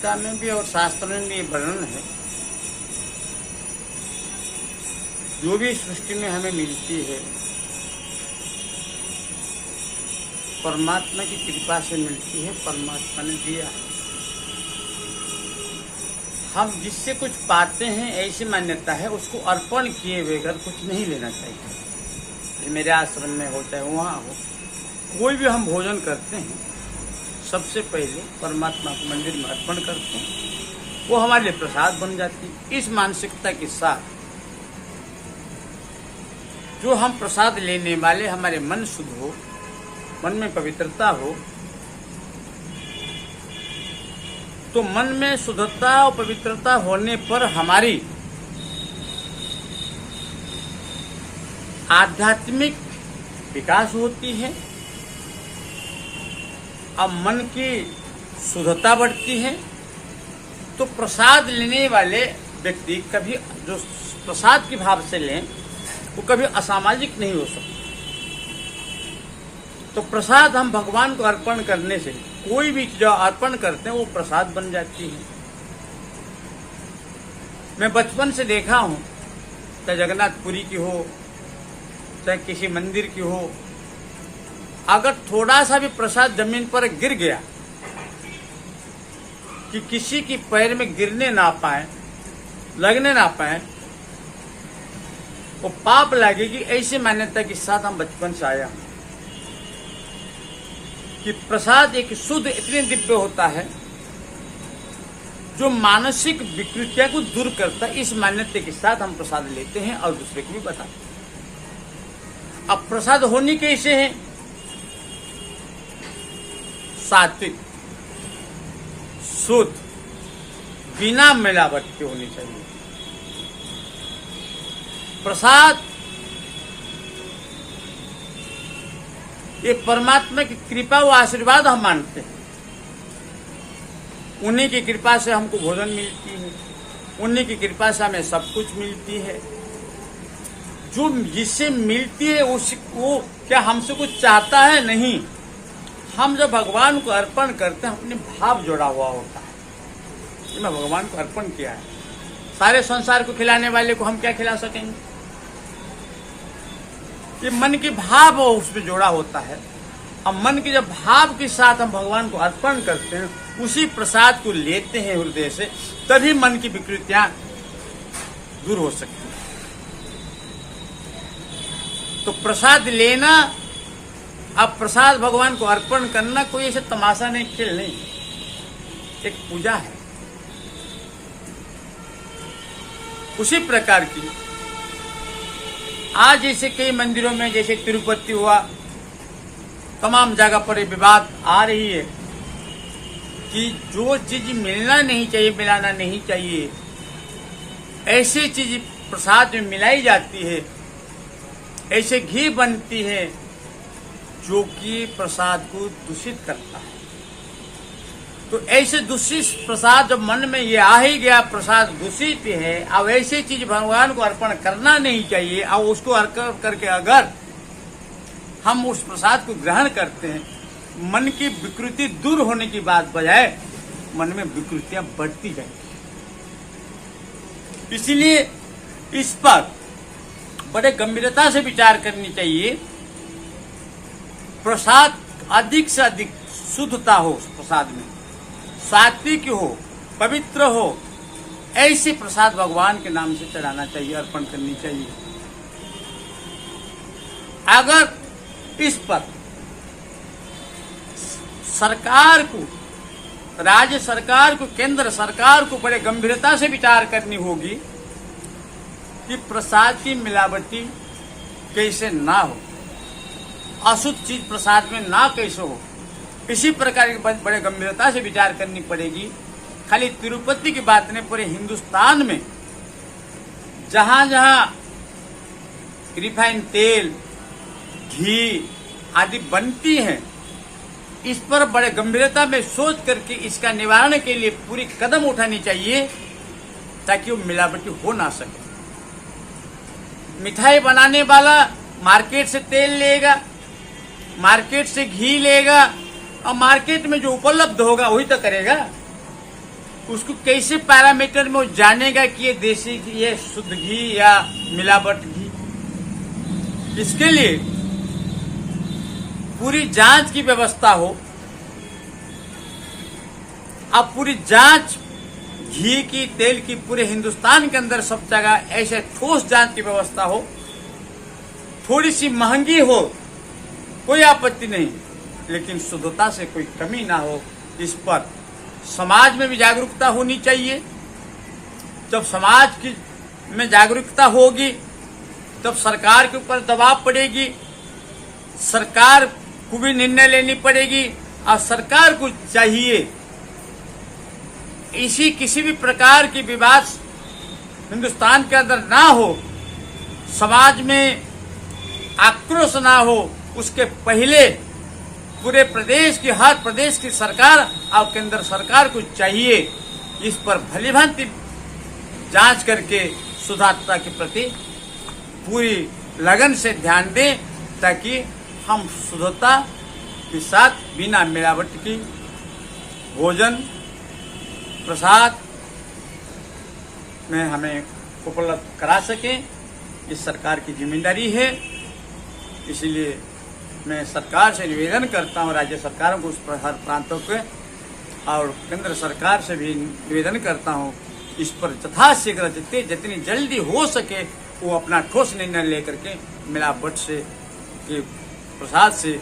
गीता में भी और शास्त्र में भी वर्णन है, जो भी सृष्टि में हमें मिलती है परमात्मा की कृपा से मिलती है, परमात्मा ने दिया है। हम जिससे कुछ पाते हैं ऐसी मान्यता है, उसको अर्पण किए बगैर कुछ नहीं लेना चाहिए। मेरे आश्रम में हो चाहे वहाँ हो, कोई भी हम भोजन करते हैं सबसे पहले परमात्मा को मंदिर में अर्पण करते हैं, वो हमारे लिए प्रसाद बन जाती है। इस मानसिकता के साथ जो हम प्रसाद लेने वाले, हमारे मन शुद्ध हो, मन में पवित्रता हो, तो मन में शुद्धता और पवित्रता होने पर हमारी आध्यात्मिक विकास होती है। अब मन की शुद्धता बढ़ती है, तो प्रसाद लेने वाले व्यक्ति कभी, जो प्रसाद के भाव से लें, वो कभी असामाजिक नहीं हो सकता। तो प्रसाद हम भगवान को अर्पण करने से, कोई भी जो अर्पण करते हैं वो प्रसाद बन जाती है। मैं बचपन से देखा हूं, चाहे जगन्नाथपुरी की हो, चाहे किसी मंदिर की हो, अगर थोड़ा सा भी प्रसाद जमीन पर गिर गया कि किसी की पैर में गिरने ना पाए, लगने ना पाए, वो पाप लगेगी। ऐसी मान्यता के साथ हम बचपन से आया हूं कि प्रसाद एक शुद्ध, इतने दिव्य होता है जो मानसिक विकृतियां को दूर करता है। इस मान्यता के साथ हम प्रसाद लेते हैं और दूसरे को भी बताते हैं। अब प्रसाद होनी कैसे है? सात्विक, शुद्ध, बिना मिलावट के होनी चाहिए। प्रसाद ये परमात्मा की कृपा व आशीर्वाद हम मानते हैं। उन्हीं की कृपा से हमको भोजन मिलती है, उन्हीं की कृपा से हमें सब कुछ मिलती है। जो जिससे मिलती है वो क्या हमसे कुछ चाहता है? नहीं। हम जब भगवान को अर्पण करते हैं, अपने भाव जोड़ा हुआ होता है कि मैं भगवान को अर्पण किया है। सारे संसार को खिलाने वाले को हम क्या खिला सकेंगे? ये मन के भाव उसमें जोड़ा होता है। अब मन के जब भाव के साथ हम भगवान को अर्पण करते हैं, उसी प्रसाद को लेते हैं हृदय से, तभी मन की विकृतियां दूर हो सकती हैं। तो प्रसाद लेना, अब प्रसाद भगवान को अर्पण करना कोई ऐसे तमाशा नहीं, खेल नहीं, एक पूजा है। उसी प्रकार की आज जैसे कई मंदिरों में, जैसे तिरुपति हुआ, तमाम जगह पर ये विवाद आ रही है कि जो चीज मिलना नहीं चाहिए, मिलाना नहीं चाहिए, ऐसी चीज प्रसाद में मिलाई जाती है। ऐसे घी बनती है जो कि प्रसाद को दूषित करता है। तो ऐसे दूषित प्रसाद जब मन में ये आ ही गया, प्रसाद दूषित है, अब ऐसी चीज भगवान को अर्पण करना नहीं चाहिए। अब उसको अर्पण करके अगर हम उस प्रसाद को ग्रहण करते हैं, मन की विकृति दूर होने की बात बजाय मन में विकृतियां बढ़ती जाएंगी। इसलिए इस पर बड़े गंभीरता से विचार करनी चाहिए। प्रसाद अधिक से अधिक शुद्धता हो, प्रसाद में सात्विक हो, पवित्र हो, ऐसे प्रसाद भगवान के नाम से चढ़ाना चाहिए, अर्पण करनी चाहिए। अगर इस पर सरकार को, राज्य सरकार को, केंद्र सरकार को बड़े गंभीरता से विचार करनी होगी कि प्रसाद की मिलावटी कैसे ना हो, अशुद्ध चीज प्रसाद में ना कैसे हो। इसी प्रकार की बड़े गंभीरता से विचार करनी पड़ेगी। खाली तिरुपति की बात नहीं, पूरे हिंदुस्तान में जहां जहां रिफाइंड तेल, घी आदि बनती हैं, इस पर बड़े गंभीरता में सोच करके इसका निवारण के लिए पूरी कदम उठानी चाहिए, ताकि वो मिलावटी हो ना सके। मिठाई बनाने वाला मार्केट से तेल लेगा, मार्केट से घी लेगा, और मार्केट में जो उपलब्ध होगा वही तो करेगा। उसको कैसे पैरामीटर में वो जानेगा कि ये देसी घी, ये शुद्ध घी या मिलावट घी। इसके लिए पूरी जांच की व्यवस्था हो। अब पूरी जांच घी की, तेल की पूरे हिंदुस्तान के अंदर सब जगह ऐसे ठोस जांच की व्यवस्था हो। थोड़ी सी महंगी हो, कोई आपत्ति नहीं, लेकिन शुद्धता से कोई कमी ना हो। इस पर समाज में भी जागरूकता होनी चाहिए। जब समाज की में जागरूकता होगी तब सरकार के ऊपर दबाव पड़ेगी, सरकार को भी निर्णय लेनी पड़ेगी। और सरकार को चाहिए इसी किसी भी प्रकार की विवाद हिंदुस्तान के अंदर ना हो, समाज में आक्रोश ना हो, उसके पहले पूरे प्रदेश की, हर प्रदेश की सरकार और केंद्र सरकार को चाहिए इस पर भलीभांति जांच करके सुधारता के प्रति पूरी लगन से ध्यान दें, ताकि हम शुद्धता के साथ बिना मिलावट की भोजन प्रसाद में हमें उपलब्ध करा सकें। इस सरकार की जिम्मेदारी है। इसीलिए मैं सरकार से निवेदन करता हूं, राज्य सरकारों को, उस पर हर प्रांतों के, और केंद्र सरकार से भी निवेदन करता हूं, इस पर यथाशीघ्र जितनी जल्दी हो सके वो अपना ठोस निर्णय लेकर के मिलावट से, प्रसाद से